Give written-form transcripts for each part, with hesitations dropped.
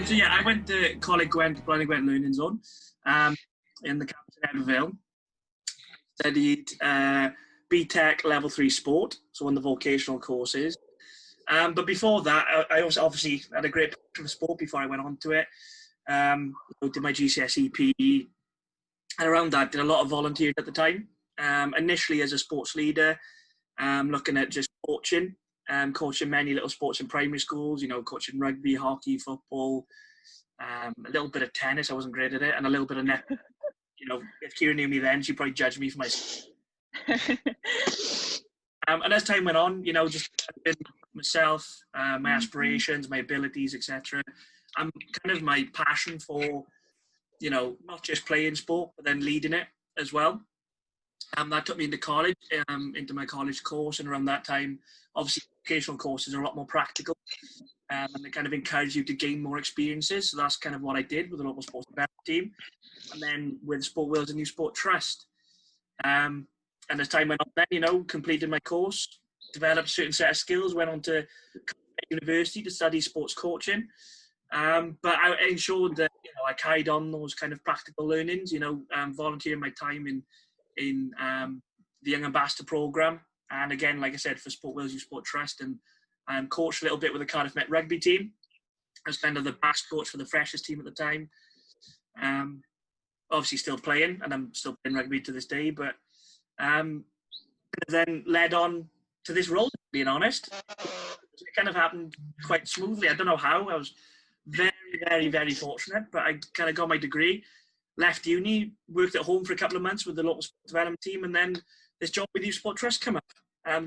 So yeah, I went to Coleg Gwent Learning Zone in the campus in Eberville. Studied BTEC Level 3 Sport, so one of the vocational courses. But before that, I also obviously had a great passion for sport before I went on to it. Did my GCSE PE, and around that, did a lot of volunteering at the time. Initially as a sports leader, looking at just coaching many little sports in primary schools, coaching rugby, hockey, football, a little bit of tennis. I wasn't great at it, and a little bit of netball. If Keira knew me then, she'd probably judge me for my and as time went on, just myself, my aspirations, my abilities, etc. And kind of my passion for, not just playing sport, but then leading it as well. That took me into college, into my college course, and around that time, obviously, vocational courses are a lot more practical, and they kind of encourage you to gain more experiences. So that's kind of what I did with the local sports development team, and then with Sport Wales and New Sport Trust. And as time went on, then completed my course, developed a certain set of skills, went on to university to study sports coaching. But I ensured that I carried on those kind of practical learnings. Volunteering my time in the Young Ambassador Programme, and again, like I said, for Sport Wales Youth Sport Trust, and coached a little bit with the Cardiff Met rugby team. I was kind of the back coach for the freshest team at the time. Obviously still playing, and I'm still playing rugby to this day, but then led on to this role, being honest. It kind of happened quite smoothly. I don't know how. I was very, very, very fortunate, but I kind of got my degree, left uni, worked at home for a couple of months with the local sport development team, and then this job with Youth Sport Trust came up.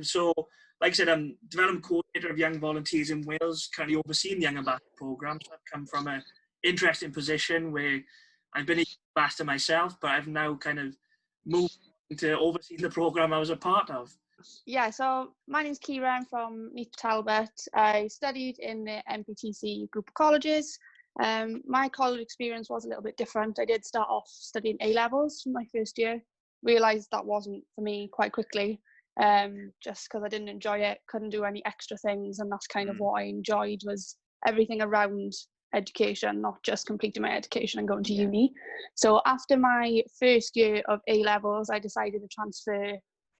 So, like I said, I'm development coordinator of young volunteers in Wales, currently overseeing the Young Ambassador Programme. So I've come from an interesting position where I've been a ambassador myself, but I've now kind of moved to overseeing the programme I was a part of. Yeah, so my name's Keira. I'm from Meath Talbot. I studied in the MPTC group of colleges. My college experience was a little bit different. I did start off studying A-levels from my first year. Realised that wasn't for me quite quickly, just because I didn't enjoy it, couldn't do any extra things, and that's kind of what I enjoyed, was everything around education, not just completing my education and going to uni. So after my first year of A-levels, I decided to transfer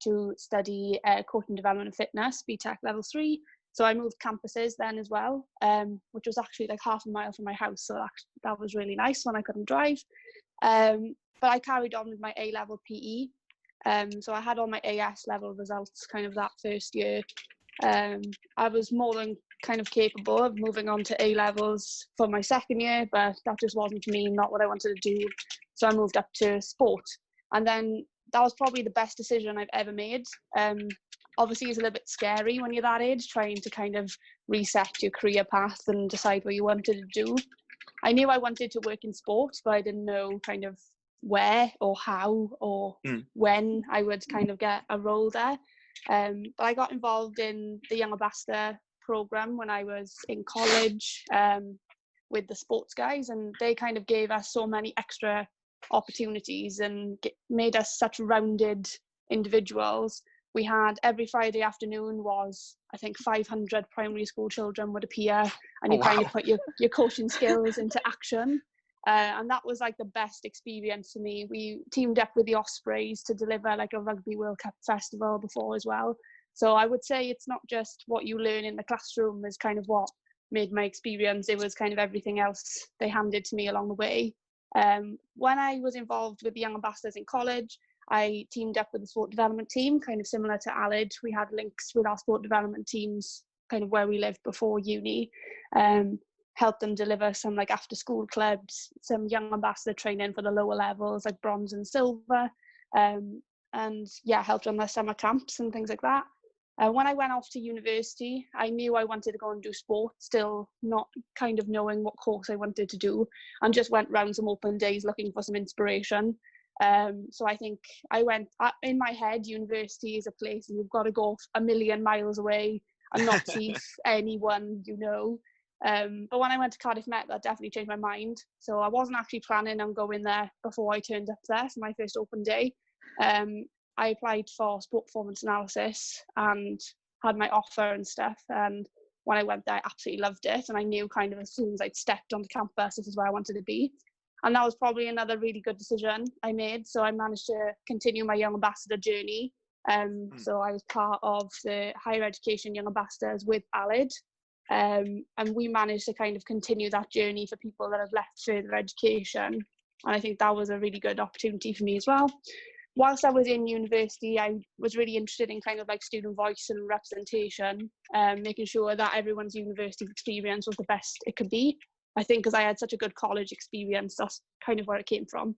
to study coaching, development and fitness, BTEC Level 3. So I moved campuses then as well, which was actually like half a mile from my house. So that was really nice when I couldn't drive. But I carried on with my A-level PE. So I had all my AS level results kind of that first year. I was more than kind of capable of moving on to A-levels for my second year, but that just wasn't for me, not what I wanted to do. So I moved up to sport. And then that was probably the best decision I've ever made. Obviously, it's a little bit scary when you're that age, trying to kind of reset your career path and decide what you wanted to do. I knew I wanted to work in sport, but I didn't know kind of where or how or when I would kind of get a role there. But I got involved in the Young Ambassador Programme when I was in college with the sports guys, and they kind of gave us so many extra opportunities and made us such rounded individuals. We had every Friday afternoon was, I think, 500 primary school children would appear, and you kind of put your coaching skills into action. And that was like the best experience for me. We teamed up with the Ospreys to deliver like a Rugby World Cup festival before as well. So I would say it's not just what you learn in the classroom is kind of what made my experience. It was kind of everything else they handed to me along the way. When I was involved with the Young Ambassadors in college, I teamed up with the sport development team, kind of similar to Aled. We had links with our sport development teams kind of where we lived before uni. Helped them deliver some like after school clubs, some young ambassador training for the lower levels like bronze and silver, and yeah, helped on their summer camps and things like that. When I went off to university, I knew I wanted to go and do sport, still not kind of knowing what course I wanted to do, and just went round some open days looking for some inspiration. So I think I went, in my head, university is a place you've got to go a million miles away and not see anyone you know. But when I went to Cardiff Met, that definitely changed my mind. So I wasn't actually planning on going there before I turned up there for my first open day. I applied for sport performance analysis and had my offer and stuff. And when I went there, I absolutely loved it. And I knew kind of as soon as I'd stepped on the campus, this is where I wanted to be. And that was probably another really good decision I made. So I managed to continue my young ambassador journey. So I was part of the higher education young ambassadors with ALID. And we managed to kind of continue that journey for people that have left further education. And I think that was a really good opportunity for me as well. Whilst I was in university, I was really interested in kind of like student voice and representation, making sure that everyone's university experience was the best it could be. I think because I had such a good college experience, that's kind of where it came from.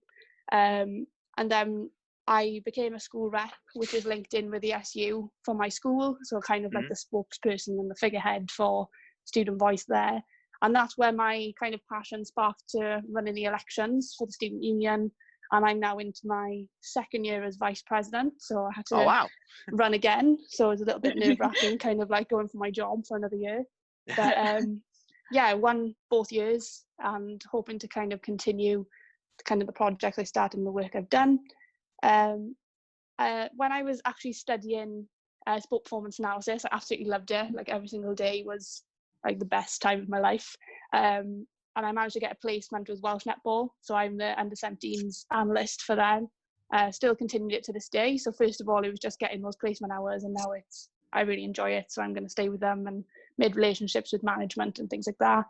And then I became a school rep, which is linked in with the SU for my school. So kind of like the spokesperson and the figurehead for student voice there. And that's where my kind of passion sparked to running the elections for the student union. And I'm now into my second year as vice president. So I had to run again. So it was a little bit nerve-wracking, kind of like going for my job for another year. But yeah, I won both years and hoping to kind of continue kind of the projects I started and the work I've done. When I was actually studying sport performance analysis, I absolutely loved it. Like every single day was like the best time of my life. And I managed to get a placement with Welsh Netball. So I'm the under-17s analyst for them. Still continued it to this day. So first of all, it was just getting those placement hours, and now I really enjoy it. So I'm going to stay with them and made relationships with management and things like that.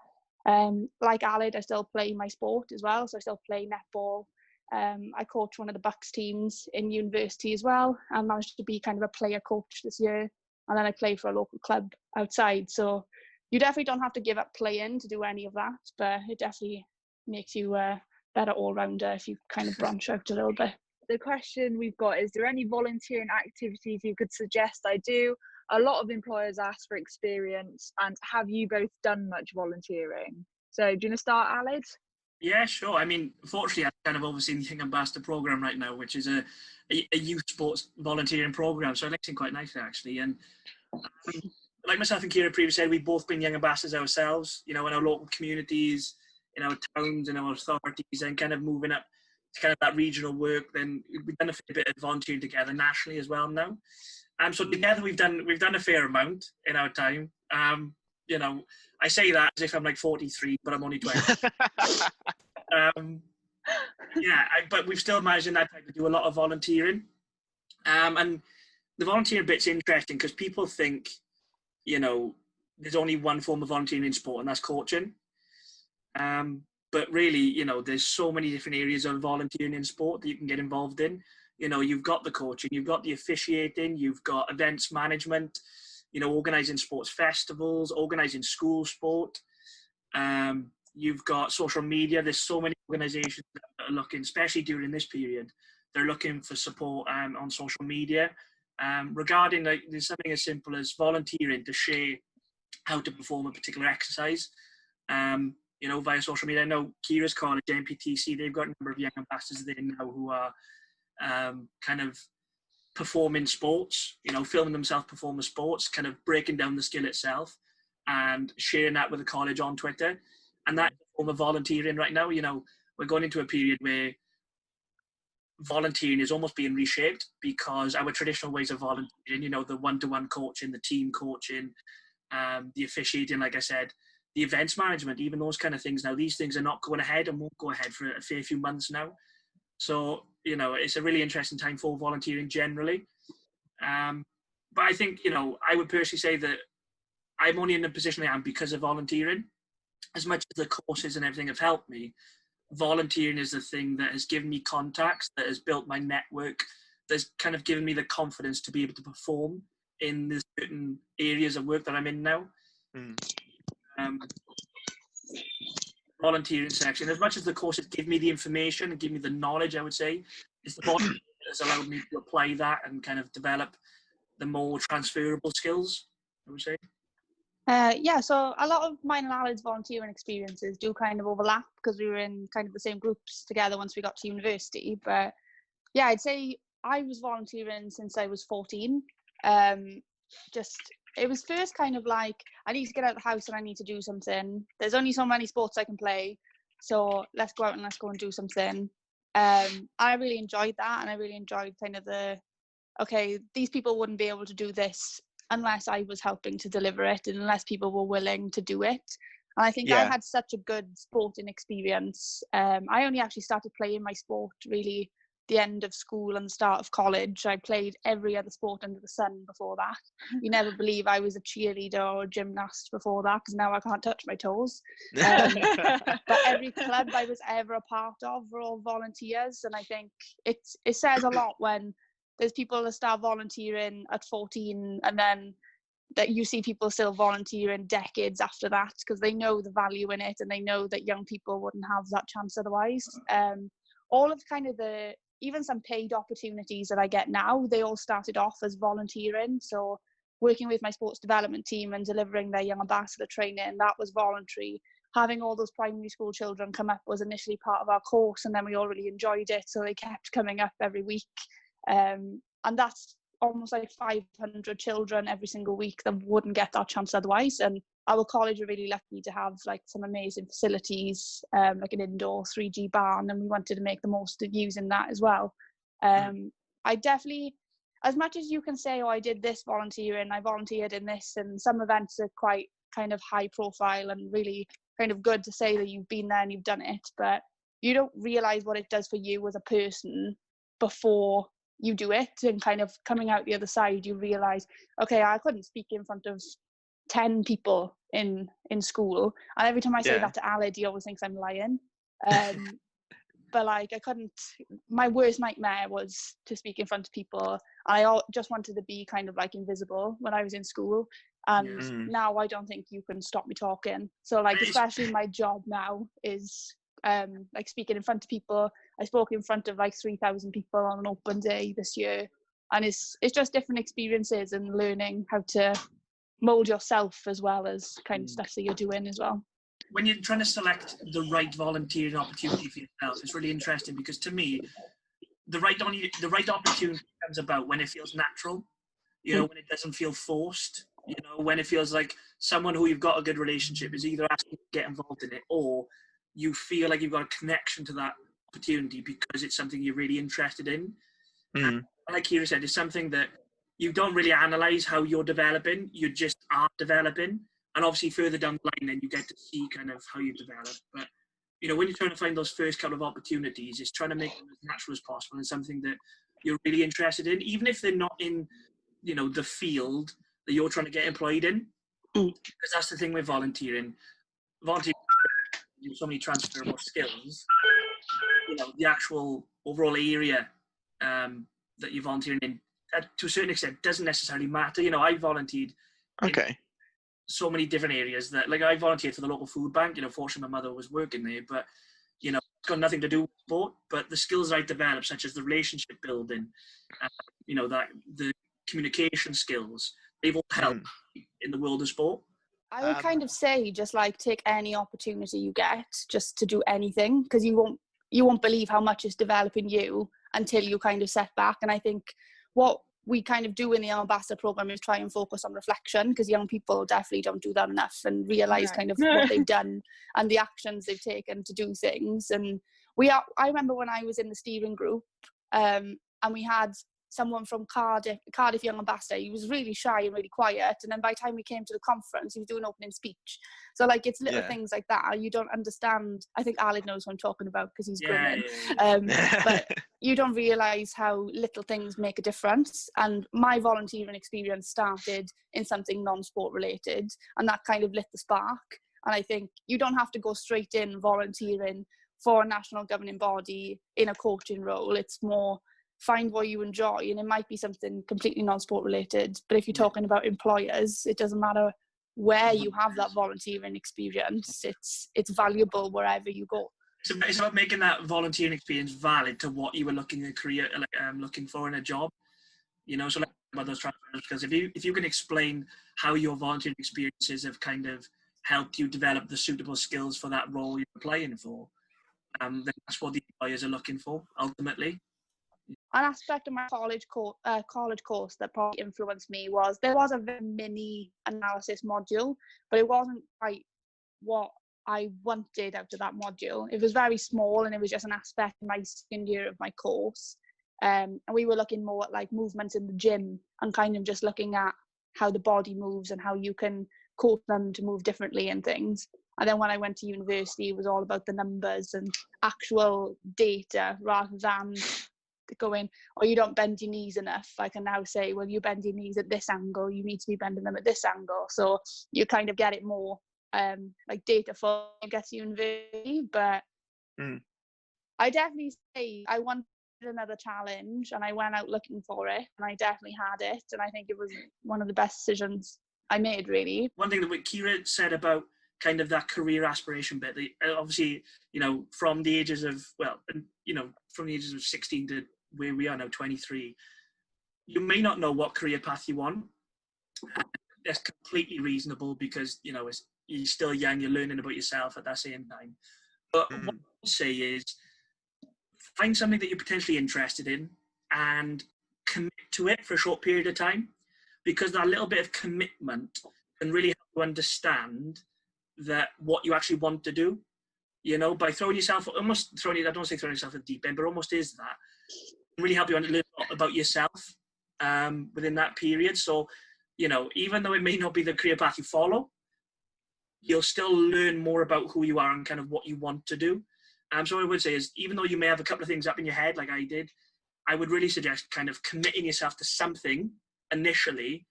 Like Alid, I still play my sport as well. So I still play netball. I coach one of the Bucks teams in university as well. I managed to be kind of a player coach this year. And then I play for a local club outside. So you definitely don't have to give up playing to do any of that, but it definitely makes you a better all-rounder if you kind of branch out a little bit. The question we've got is there any volunteering activities you could suggest I do? A lot of employers ask for experience, and have you both done much volunteering? So do you want to start, Alid? Yeah, sure. I mean, fortunately, I'm kind of overseeing the Young Ambassador program right now, which is a youth sports volunteering program. So it links in quite nicely, actually. And like myself and Keira previously said, we've both been young ambassadors ourselves, you know, in our local communities, in our towns, in our authorities, and kind of moving up to kind of that regional work. Then we've done a bit of volunteering together nationally as well now. So together we've done a fair amount in our time. You know, I say that as if I'm like 43, but I'm only 20. But we've still managed in that time to do a lot of volunteering. And the volunteering bit's interesting because people think, you know, there's only one form of volunteering in sport, and that's coaching. But really, you know, there's so many different areas of volunteering in sport that you can get involved in. You know, you've got the coaching, you've got the officiating, you've got events management, you know, organising sports festivals, organising school sport. You've got social media. There's so many organisations that are looking, especially during this period, they're looking for support on social media. Regarding like there's something as simple as volunteering to share how to perform a particular exercise, you know, via social media. I know Keira's college, MPTC, they've got a number of young ambassadors there now who are kind of performing sports, you know, filming themselves perform the sports, kind of breaking down the skill itself and sharing that with the college on Twitter. And that's a form of volunteering right now. You know, we're going into a period where volunteering is almost being reshaped because our traditional ways of volunteering, you know, the one-to-one coaching, the team coaching, the officiating, like I said, the events management, even those kind of things now, these things are not going ahead and won't go ahead for a fair few months now. So, you know, it's a really interesting time for volunteering generally. But I think, you know, I would personally say that I'm only in the position I am because of volunteering. As much as the courses and everything have helped me, volunteering is the thing that has given me contacts, that has built my network, that's kind of given me the confidence to be able to perform in the certain areas of work that I'm in now. Volunteering section, as much as the courses give me the information and give me the knowledge, I would say, it's the volunteering that has allowed me to apply that and kind of develop the more transferable skills, I would say. Yeah, so a lot of mine and Alan's volunteering experiences do kind of overlap because we were in kind of the same groups together once we got to university. But yeah, I'd say I was volunteering since I was 14. It was first kind of like, I need to get out of the house and I need to do something. There's only so many sports I can play, so let's go out and let's go and do something. I really enjoyed that, and I really enjoyed kind of okay, these people wouldn't be able to do this unless I was helping to deliver it and unless people were willing to do it. And I think I had such a good sporting experience. I only actually started playing my sport really the end of school and the start of college. I played every other sport under the sun before that. You never believe I was a cheerleader or a gymnast before that, because now I can't touch my toes. But every club I was ever a part of were all volunteers, and I think it says a lot when there's people that start volunteering at 14 and then that you see people still volunteering decades after that, because they know the value in it and they know that young people wouldn't have that chance otherwise. All of kind of even some paid opportunities that I get now, they all started off as volunteering. So working with my sports development team and delivering their young ambassador training, that was voluntary. Having all those primary school children come up was initially part of our course, and then we all really enjoyed it, so they kept coming up every week. And that's almost like 500 children every single week that wouldn't get that chance otherwise. And our college are really lucky to have like some amazing facilities, like an indoor 3G barn, and we wanted to make the most of using that as well. I definitely, as much as you can say, oh, I did this volunteering, I volunteered in this, and some events are quite kind of high profile and really kind of good to say that you've been there and you've done it, but you don't realise what it does for you as a person before you do it, and kind of coming out the other side, you realise, okay, I couldn't speak in front of 10 people in school, and every time I say that to Aled, he always thinks I'm lying. But like, I couldn't, my worst nightmare was to speak in front of people, and I just wanted to be kind of like invisible when I was in school, and now I don't think you can stop me talking. So like, especially my job now is like speaking in front of people. I spoke in front of like 3,000 people on an open day this year, and it's just different experiences and learning how to mold yourself as well as kind of stuff that you're doing as well. When you're trying to select the right volunteering opportunity for yourself, it's really interesting, because to me, the right opportunity comes about when it feels natural, you know, when it doesn't feel forced, you know, when it feels like someone who you've got a good relationship is either asking to get involved in it, or you feel like you've got a connection to that opportunity because it's something you're really interested in. And like Keira said, it's something that you don't really analyse how you're developing, you just are developing. And obviously further down the line, then you get to see kind of how you develop. But, you know, when you're trying to find those first couple of opportunities, it's trying to make them as natural as possible and something that you're really interested in, even if they're not in, you know, the field that you're trying to get employed in. Because that's the thing with volunteering. Volunteering, you have so many transferable skills. You know, the actual overall area that you're volunteering in, to a certain extent, doesn't necessarily matter. You know, I volunteered in so many different areas that, like, I volunteered for the local food bank. You know, fortunately my mother was working there, but, you know, it's got nothing to do with sport. But the skills I developed, such as the relationship building, you know, that the communication skills, they've all helped in the world of sport. I would kind of say just like take any opportunity you get just to do anything, because you won't believe how much is developing you until you kind of set back. And I think what we kind of do in the ambassador program is try and focus on reflection, because young people definitely don't do that enough and realize kind of what they've done and the actions they've taken to do things. And I remember when I was in the steering group, and we had someone from Cardiff Young Ambassador. He was really shy and really quiet, and then by the time we came to the conference, he was doing opening speech. So like, it's little things like that you don't understand. I think Aled knows what I'm talking about because he's grinning. But you don't realise how little things make a difference. And my volunteering experience started in something non-sport related, and that kind of lit the spark. And I think you don't have to go straight in volunteering for a national governing body in a coaching role. It's more find what you enjoy, and it might be something completely non-sport related, but if you're talking about employers, it doesn't matter where you have that volunteering experience, it's valuable wherever you go. So it's about making that volunteering experience valid to what you were looking for in a job, you know. So like about those transfers, because if you can explain how your volunteering experiences have kind of helped you develop the suitable skills for that role you're applying for, then that's what the employers are looking for ultimately. An aspect of my college course that probably influenced me was there was a very mini analysis module, but it wasn't quite what I wanted out of that module. It was very small, and it was just an aspect in my second year of my course. And we were looking more at like movements in the gym and kind of just looking at how the body moves and how you can coach them to move differently and things. And then when I went to university, it was all about the numbers and actual data rather than going, oh, you don't bend your knees enough. I can now say, well, you bend your knees at this angle, you need to be bending them at this angle. So you kind of get it more like data for, I guess, university. But I definitely say I wanted another challenge and I went out looking for it, and I definitely had it. And I think it was one of the best decisions I made, really. One thing that Keira said about kind of that career aspiration bit, obviously, from the ages of, from the ages of 16 to where we are now, 23, you may not know what career path you want. That's completely reasonable because, you're still young, you're learning about yourself at that same time. But what I would say is find something that you're potentially interested in and commit to it for a short period of time, because that little bit of commitment can really help you understand that what you actually want to do, by throwing yourself, I don't want to say throwing yourself at the deep end, but almost is that. It can really help you learn a lot about yourself within that period. So, even though it may not be the career path you follow, you'll still learn more about who you are and kind of what you want to do. So what I would say is, even though you may have a couple of things up in your head like I did, I would really suggest kind of committing yourself to something initially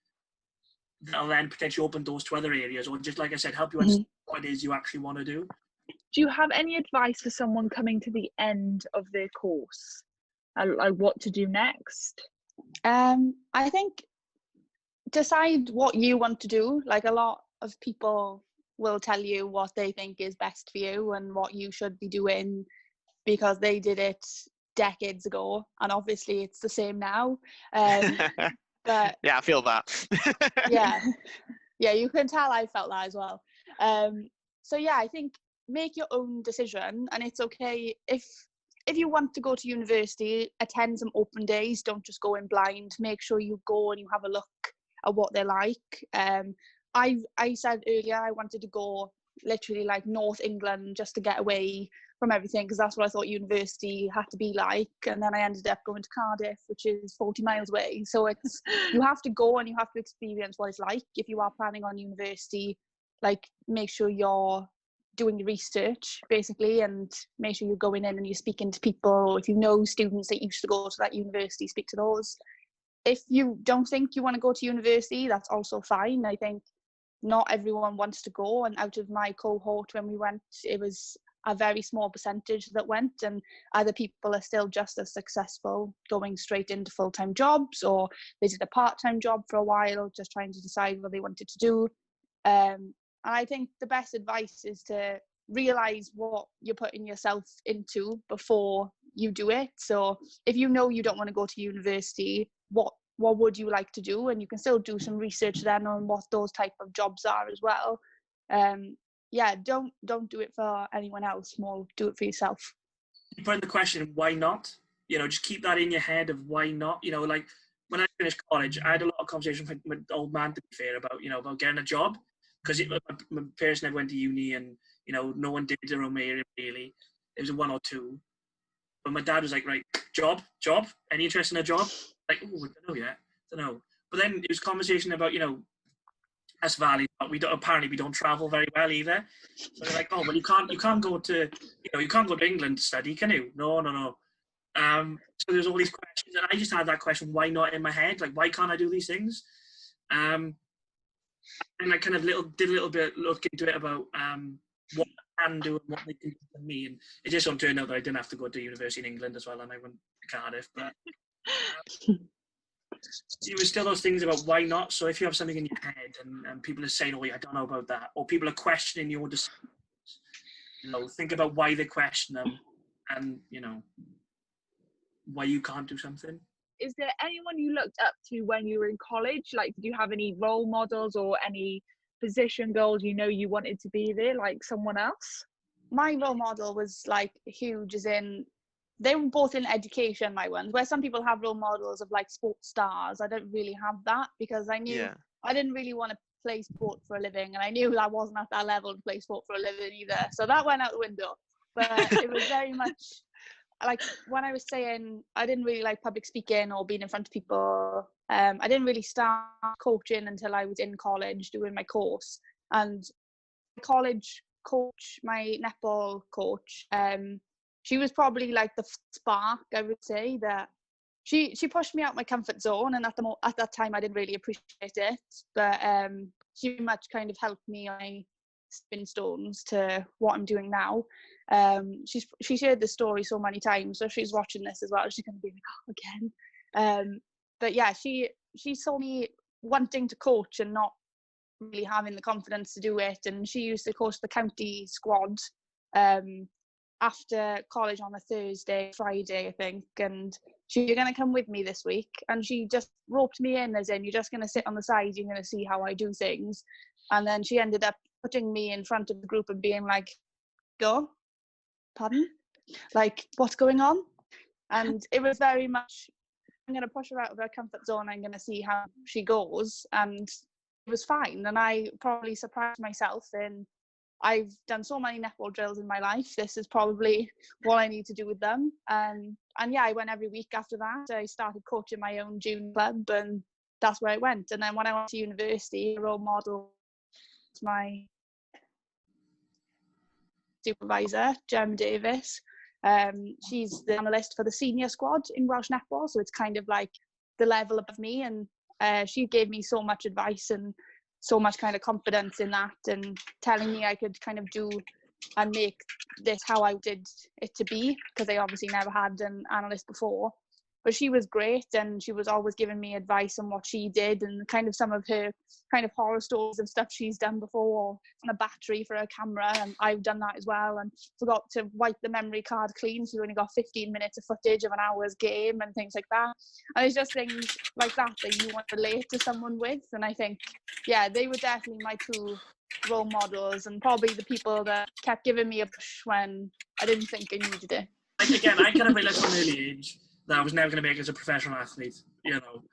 that'll then potentially open doors to other areas, or just, like I said, help you understand what it is you actually want to do. Do you have any advice for someone coming to the end of their course? Like what to do next? I think decide what you want to do. Like, a lot of people will tell you what they think is best for you and what you should be doing because they did it decades ago, and obviously it's the same now. But yeah, I feel that. yeah, you can tell I felt that as well. So yeah, I think make your own decision, and it's okay if you want to go to university, attend some open days. Don't just go in blind. Make sure you go and you have a look at what they're like. I said earlier I wanted to go literally like North England just to get away from everything, because that's what I thought university had to be like. And then I ended up going to Cardiff, which is 40 miles away. So it's, you have to go and you have to experience what it's like. If you are planning on university, like, make sure you're doing your research basically, and make sure you're going in and you're speaking to people. If you know students that used to go to that university, speak to those. If you don't think you want to go to university, that's also fine. I think not everyone wants to go, and out of my cohort when we went, it was a very small percentage that went, and other people are still just as successful going straight into full-time jobs, or they did a part-time job for a while just trying to decide what they wanted to do. And I think the best advice is to realise what you're putting yourself into before you do it. So if you know you don't want to go to university, what would you like to do? And you can still do some research then on what those type of jobs are as well. Yeah, don't do it for anyone else, more do it for yourself. You put in the question, why not? Just keep that in your head of why not. Like when I finished college, I had a lot of conversations with my old man, to be fair, about getting a job, because my parents never went to uni, and no one did their own area really. There was one or two, but my dad was like, right, job, any interest in a job? Like, oh, I don't know yet, But then it was conversation about, us Valley, but we don't travel very well either. So they're like, oh, well, you can't go to, you can't go to England to study, can you? No. So there's all these questions, and I just had that question, why not, in my head? Like, why can't I do these things? And I kind of did a little bit look into it about what I can do and what they can do for me, and it just turned out that I didn't have to go to university in England as well, and I went to Cardiff, but it was still those things about why not. So if you have something in your head and people are saying, oh, yeah, I don't know about that, or people are questioning your decisions, think about why they question them, and why you can't do something. Is there anyone you looked up to when you were in college? Like, did you have any role models or any position goals you wanted to be there, like someone else? My role model was like huge, as in they were both in education, my ones, where some people have role models of like sports stars. I don't really have that, because I knew I didn't really want to play sport for a living, and I knew I wasn't at that level to play sport for a living either. So that went out the window. But it was very much like when I was saying I didn't really like public speaking or being in front of people, I didn't really start coaching until I was in college doing my course. And college coach, my netball coach, she was probably like the spark, I would say, that she pushed me out my comfort zone, and at that time I didn't really appreciate it, but she much kind of helped me on my stepping stones to what I'm doing now. She shared this story so many times, so she's watching this as well, she's going to be like, oh, again. But yeah, she saw me wanting to coach and not really having the confidence to do it, and she used to coach the county squad after college on a Thursday, Friday, I think, and you're going to come with me this week. And she just roped me in, as in, you're just going to sit on the side, you're going to see how I do things. And then she ended up putting me in front of the group and being like, go, pardon? Like, what's going on? And it was very much, I'm going to push her out of her comfort zone, I'm going to see how she goes. And it was fine. And I probably surprised myself in, I've done so many netball drills in my life. This is probably what I need to do with them. And yeah, I went every week after that. I started coaching my own junior club, and that's where I went. And then when I went to university, a role model was my supervisor, Keira Davies. She's the analyst for the senior squad in Welsh netball, so it's kind of like the level above me. And she gave me so much advice and so much kind of confidence in that, and telling me I could kind of do and make this how I did it to be, because I obviously never had an analyst before. But she was great, and she was always giving me advice on what she did, and kind of some of her kind of horror stories of stuff she's done before, on a battery for her camera, and I've done that as well, and forgot to wipe the memory card clean, so you only got 15 minutes of footage of an hour's game and things like that. And it's just things like that you want to relate to someone with. And I think, yeah, they were definitely my two role models, and probably the people that kept giving me a push when I didn't think I needed it. Like, again, I kind of realised from an early age that I was never going to make it as a professional athlete, you know.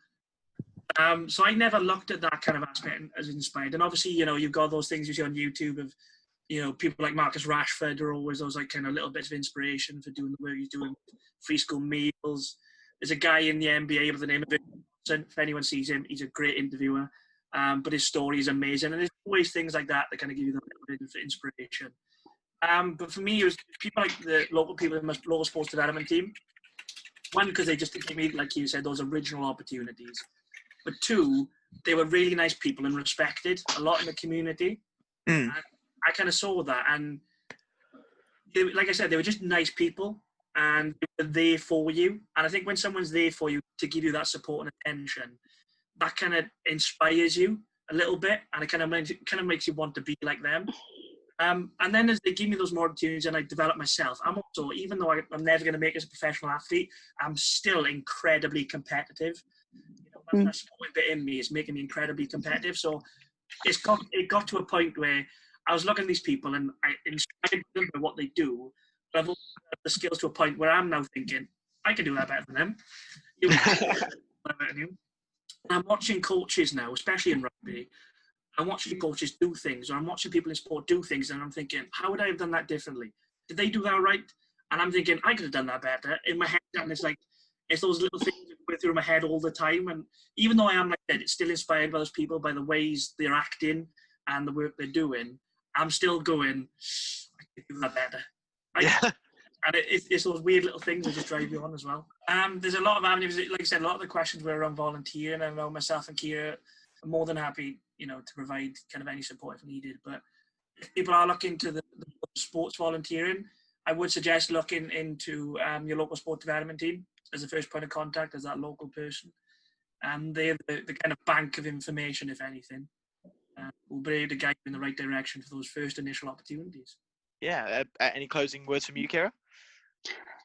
So I never looked at that kind of aspect as inspired. And obviously, you know, you've got those things you see on YouTube of, you know, people like Marcus Rashford are always those like kind of little bits of inspiration for doing the work he's doing, free school meals. There's a guy in the NBA with the name of Vincent. If anyone sees him, he's a great interviewer. But his story is amazing. And there's always things like that that kind of give you that little bit of inspiration. But for me, it was people like the local people in my local sports development team. One, because they just gave me, like you said, those original opportunities. But two, they were really nice people and respected a lot in the community. And I kind of saw that. And they, like I said, they were just nice people, and they were there for you. And I think when someone's there for you to give you that support and attention, that kind of inspires you a little bit, and it kind of makes you want to be like them. And then as they give me those more opportunities and I develop myself, I'm also, even though I'm never going to make it as a professional athlete, I'm still incredibly competitive. You know, that sporting bit in me is making me incredibly competitive. So it got to a point where I was looking at these people and I inspired them by what they do, but I've also got the skills to a point where I'm now thinking, I can do that better than them. I'm watching coaches now, especially in rugby. I'm watching coaches do things, or I'm watching people in sport do things, and I'm thinking, how would I have done that differently? Did they do that right? And I'm thinking, I could have done that better in my head. And it's like, it's those little things that go through my head all the time. And even though I am like that, it's still inspired by those people, by the ways they're acting and the work they're doing. I'm still going, I could do that better. And it's those weird little things that just drive you on as well. There's a lot of avenues. Like I said, a lot of the questions were around volunteering. I know myself and Keira are more than happy, you know, to provide kind of any support if needed. But if people are looking to the sports volunteering, I would suggest looking into your local sport development team as the first point of contact, as that local person. And they're the kind of bank of information, if anything. Will be able to guide you in the right direction for those first initial opportunities. Yeah. Any closing words from you, Keira?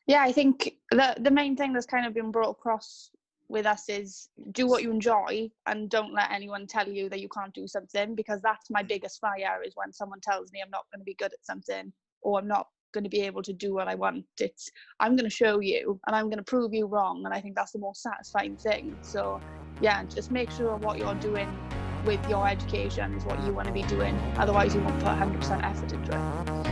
Yeah, I think the main thing that's kind of been brought across with us is do what you enjoy, and don't let anyone tell you that you can't do something, because that's my biggest fire, is when someone tells me I'm not going to be good at something, or I'm not going to be able to do what I want. It's, I'm going to show you and I'm going to prove you wrong, and I think that's the most satisfying thing. So yeah, just make sure what you're doing with your education is what you want to be doing, otherwise you won't put 100% effort into it.